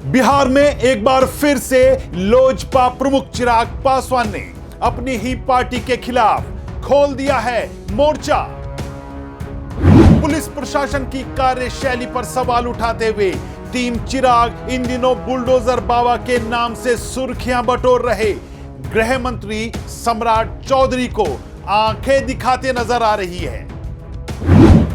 बिहार में एक बार फिर से लोजपा प्रमुख चिराग पासवान ने अपनी ही पार्टी के खिलाफ खोल दिया है मोर्चा। पुलिस प्रशासन की कार्यशैली पर सवाल उठाते हुए टीम चिराग इन दिनों बुलडोजर बाबा के नाम से सुर्खियां बटोर रहे गृह मंत्री सम्राट चौधरी को आंखें दिखाते नजर आ रही है।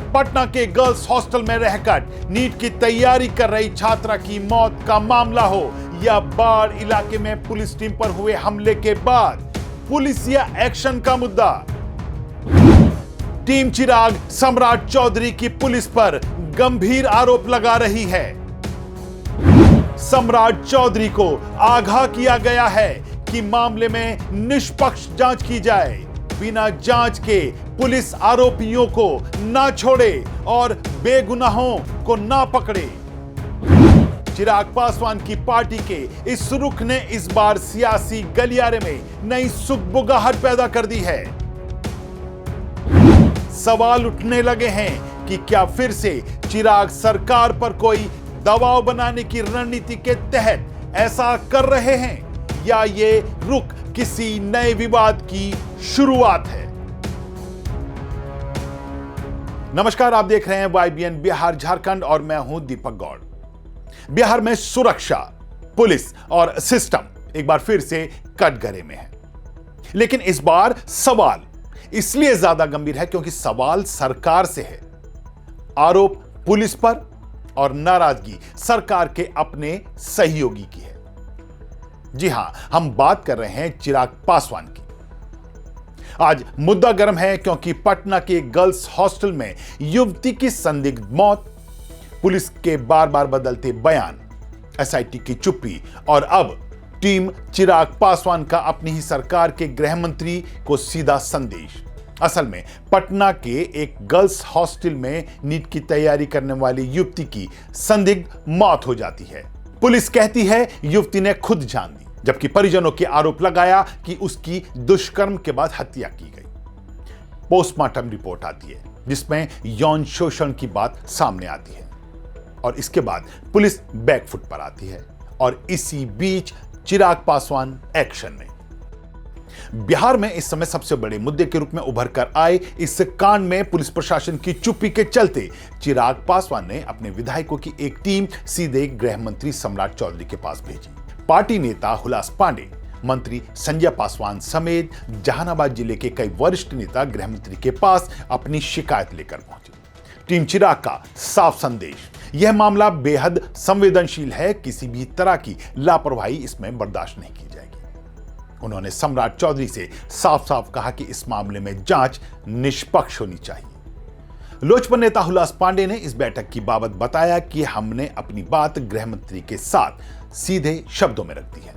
पटना के गर्ल्स हॉस्टल में रहकर नीट की तैयारी कर रही छात्रा की मौत का मामला हो या बाढ़ इलाके में पुलिस टीम पर हुए हमले के बाद पुलिस या एक्शन का मुद्दा, टीम चिराग सम्राट चौधरी की पुलिस पर गंभीर आरोप लगा रही है। सम्राट चौधरी को आगाह किया गया है कि मामले में निष्पक्ष जांच की जाए, बिना जांच के पुलिस आरोपियों को ना छोड़े और बेगुनाहों को ना पकड़े। चिराग पासवान की पार्टी के इस रुख ने इस बार सियासी गलियारे में नई सुगबुगाहट पैदा कर दी है। सवाल उठने लगे हैं कि क्या फिर से चिराग सरकार पर कोई दबाव बनाने की रणनीति के तहत ऐसा कर रहे हैं या ये रुख किसी नए विवाद की शुरुआत है। नमस्कार, आप देख रहे हैं YBN बिहार झारखंड और मैं हूं दीपक गौड़। बिहार में सुरक्षा, पुलिस और सिस्टम एक बार फिर से कटघरे में है, लेकिन इस बार सवाल इसलिए ज्यादा गंभीर है क्योंकि सवाल सरकार से है, आरोप पुलिस पर और नाराजगी सरकार के अपने सहयोगी की है। जी हां, हम बात कर रहे हैं चिराग पासवान की। आज मुद्दा गर्म है क्योंकि पटना के गर्ल्स हॉस्टल में युवती की संदिग्ध मौत, पुलिस के बार बार बदलते बयान, SIT की चुप्पी और अब टीम चिराग पासवान का अपनी ही सरकार के गृह मंत्री को सीधा संदेश। असल में पटना के एक गर्ल्स हॉस्टल में नीट की तैयारी करने वाली युवती की संदिग्ध मौत हो जाती है। पुलिस कहती है युवती ने खुद जान दी, जबकि परिजनों के आरोप लगाया कि उसकी दुष्कर्म के बाद हत्या की गई। पोस्टमार्टम रिपोर्ट आती है जिसमें यौन शोषण की बात सामने आती है और इसके बाद पुलिस बैकफुट पर आती है और इसी बीच चिराग पासवान एक्शन में। बिहार में इस समय सबसे बड़े मुद्दे के रूप में उभर कर आए इस कांड में पुलिस प्रशासन की चुप्पी के चलते चिराग पासवान ने अपने विधायकों की एक टीम सीधे गृह मंत्री सम्राट चौधरी के पास भेजी। पार्टी नेता हुलास पांडे, मंत्री संजय पासवान समेत जहानाबाद जिले के कई वरिष्ठ नेता गृह मंत्री के पास अपनी शिकायत लेकर पहुंचे। टीम चिराग का साफ संदेश, यह मामला बेहद संवेदनशील है, किसी भी तरह की लापरवाही इसमें बर्दाश्त नहीं की जाएगी। उन्होंने सम्राट चौधरी से साफ साफ कहा कि इस मामले में जांच निष्पक्ष होनी चाहिए। लोजपा नेता हुलास पांडे ने इस बैठक की बाबत बताया कि हमने अपनी बात गृह मंत्री के साथ सीधे शब्दों में रख दी है।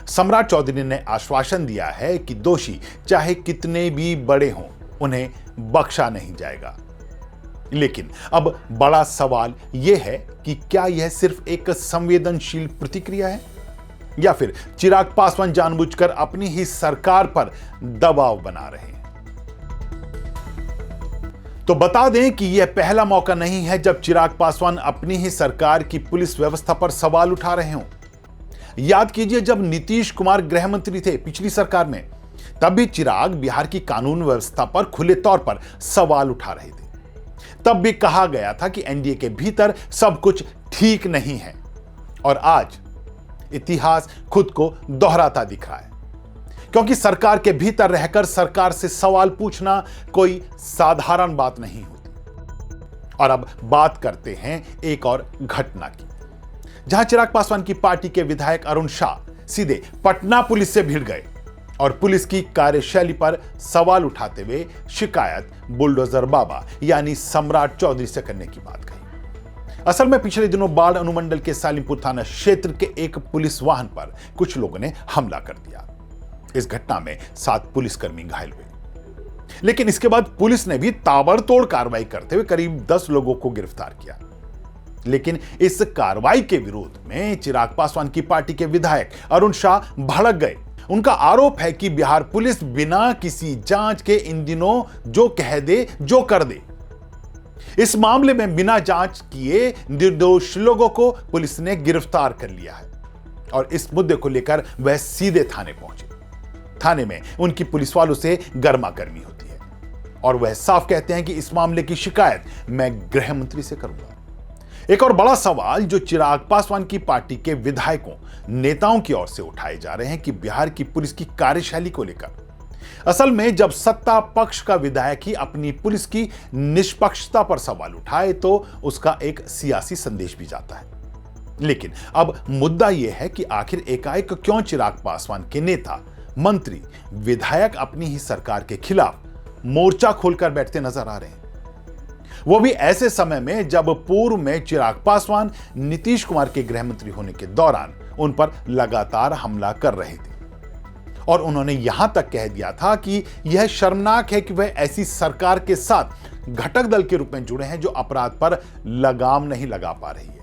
सम्राट चौधरी ने आश्वासन दिया है कि दोषी चाहे कितने भी बड़े हों, उन्हें बख्शा नहीं जाएगा। लेकिन अब बड़ा सवाल यह है कि क्या यह सिर्फ एक संवेदनशील प्रतिक्रिया है या फिर चिराग पासवान जानबूझकर अपनी ही सरकार पर दबाव बना रहे हैं। तो बता दें कि यह पहला मौका नहीं है जब चिराग पासवान अपनी ही सरकार की पुलिस व्यवस्था पर सवाल उठा रहे हों। याद कीजिए, जब नीतीश कुमार गृह मंत्री थे पिछली सरकार में, तब भी चिराग बिहार की कानून व्यवस्था पर खुले तौर पर सवाल उठा रहे थे। तब भी कहा गया था कि एनडीए के भीतर सब कुछ ठीक नहीं है और आज इतिहास खुद को दोहराता दिख रहा है, क्योंकि सरकार के भीतर रहकर सरकार से सवाल पूछना कोई साधारण बात नहीं होती। और अब बात करते हैं एक और घटना की, जहां चिराग पासवान की पार्टी के विधायक अरुण शाह सीधे पटना पुलिस से भिड़ गए और पुलिस की कार्यशैली पर सवाल उठाते हुए शिकायत बुलडोजर बाबा यानी सम्राट चौधरी से करने की बात कही। असल में पिछले दिनों बाढ़ अनुमंडल के सालिमपुर थाना क्षेत्र के एक पुलिस वाहन पर कुछ लोगों ने हमला कर दिया। इस घटना में 7 पुलिसकर्मी घायल हुए, लेकिन इसके बाद पुलिस ने भी ताबड़तोड़ कार्रवाई करते हुए करीब 10 लोगों को गिरफ्तार किया। लेकिन इस कार्रवाई के विरोध में चिराग पासवान की पार्टी के विधायक अरुण शाह भड़क गए। उनका आरोप है कि बिहार पुलिस बिना किसी जांच के इन दिनों जो कह दे जो कर दे। इस मामले में बिना जांच किए निर्दोष लोगों को पुलिस ने गिरफ्तार कर लिया है और इस मुद्दे को लेकर वह सीधे थाने पहुंचे। थाने में उनकी पुलिस वालों से गर्मा गर्मी होती है और वह साफ कहते हैं कि इस मामले की शिकायत मैं गृह मंत्री से करूंगा। एक और बड़ा सवाल जो चिराग पासवान की पार्टी के विधायकों नेताओं की ओर से उठाए जा रहे हैं कि बिहार की पुलिस की कार्यशैली को लेकर। असल में जब सत्ता पक्ष का विधायक ही अपनी पुलिस की निष्पक्षता पर सवाल उठाए तो उसका एक सियासी संदेश भी जाता है। लेकिन अब मुद्दा यह है कि आखिर एकाएक क्यों चिराग पासवान के नेता, मंत्री, विधायक अपनी ही सरकार के खिलाफ मोर्चा खोलकर बैठते नजर आ रहे हैं, वो भी ऐसे समय में जब पूर्व में चिराग पासवान नीतीश कुमार के गृह मंत्री होने के दौरान उन पर लगातार हमला कर रहे थे और उन्होंने यहां तक कह दिया था कि यह शर्मनाक है कि वह ऐसी सरकार के साथ घटक दल के रूप में जुड़े हैं जो अपराध पर लगाम नहीं लगा पा रही है।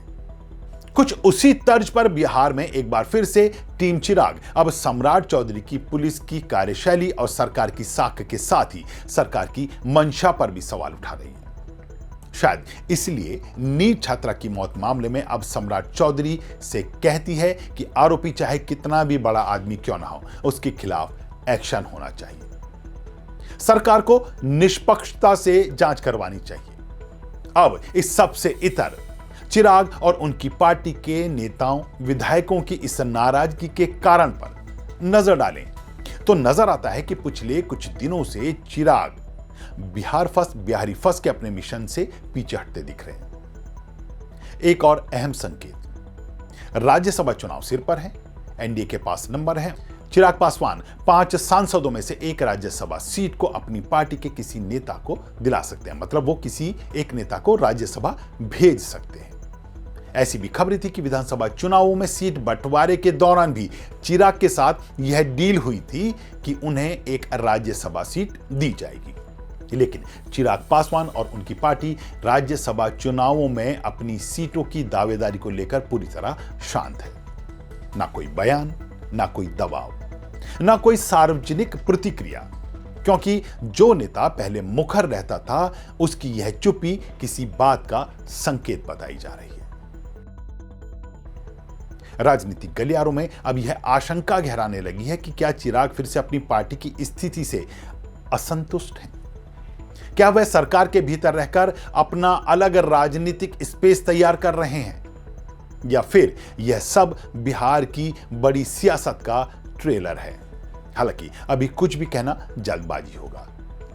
कुछ उसी तर्ज पर बिहार में एक बार फिर से टीम चिराग अब सम्राट चौधरी की पुलिस की कार्यशैली और सरकार की साख के साथ ही सरकार की मंशा पर भी सवाल उठा रही है। शायद इसलिए नीट छात्रा की मौत मामले में अब सम्राट चौधरी से कहती है कि आरोपी चाहे कितना भी बड़ा आदमी क्यों ना हो, उसके खिलाफ एक्शन होना चाहिए। सरकार को निष्पक्षता से जांच करवानी चाहिए। अब इस सब से इतर चिराग और उनकी पार्टी के नेताओं, विधायकों की इस नाराजगी के कारण पर नजर डालें तो नजर आता है कि पिछले कुछ दिनों से चिराग बिहारी फर्स्ट के अपने मिशन से पीछे हटते दिख रहे हैं। एक और अहम संकेत, राज्यसभा चुनाव सिर पर है, एनडीए के पास नंबर है। चिराग पासवान 5 सांसदों में से एक राज्यसभा सीट को अपनी पार्टी के किसी नेता को दिला सकते हैं, मतलब वो किसी एक नेता को राज्यसभा भेज सकते हैं। ऐसी भी खबरें थी कि विधानसभा चुनावों में सीट बंटवारे के दौरान भी चिराग के साथ यह डील हुई थी कि उन्हें एक राज्यसभा सीट दी जाएगी। लेकिन चिराग पासवान और उनकी पार्टी राज्यसभा चुनावों में अपनी सीटों की दावेदारी को लेकर पूरी तरह शांत है। ना कोई बयान, ना कोई दबाव, ना कोई सार्वजनिक प्रतिक्रिया, क्योंकि जो नेता पहले मुखर रहता था उसकी यह चुप्पी किसी बात का संकेत बताई जा रही है। राजनीतिक गलियारों में अब यह आशंका गहराने लगी है कि क्या चिराग फिर से अपनी पार्टी की स्थिति से असंतुष्ट हैं? क्या वह सरकार के भीतर रहकर अपना अलग राजनीतिक स्पेस तैयार कर रहे हैं, या फिर यह सब बिहार की बड़ी सियासत का ट्रेलर है? हालांकि अभी कुछ भी कहना जल्दबाजी होगा,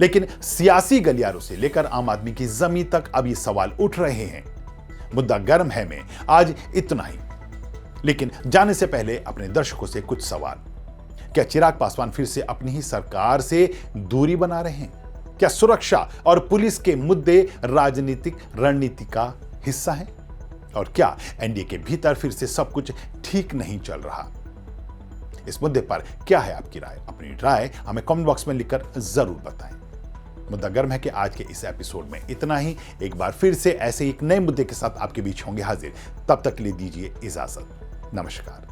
लेकिन सियासी गलियारों से लेकर आम आदमी की जमीन तक अब ये सवाल उठ रहे हैं। मुद्दा गर्म है में आज इतना ही, लेकिन जाने से पहले अपने दर्शकों से कुछ सवाल। क्या चिराग पासवान फिर से अपनी ही सरकार से दूरी बना रहे हैं? क्या सुरक्षा और पुलिस के मुद्दे राजनीतिक रणनीति का हिस्सा हैं? और क्या एनडीए के भीतर फिर से सब कुछ ठीक नहीं चल रहा? इस मुद्दे पर क्या है आपकी राय? अपनी राय हमें कमेंट बॉक्स में लिखकर जरूर बताएं। मुद्दा गर्म है कि आज के इस एपिसोड में इतना ही। एक बार फिर से ऐसे एक नए मुद्दे के साथ आपके बीच होंगे हाजिर। तब तक के लिए दीजिए इजाजत। नमस्कार।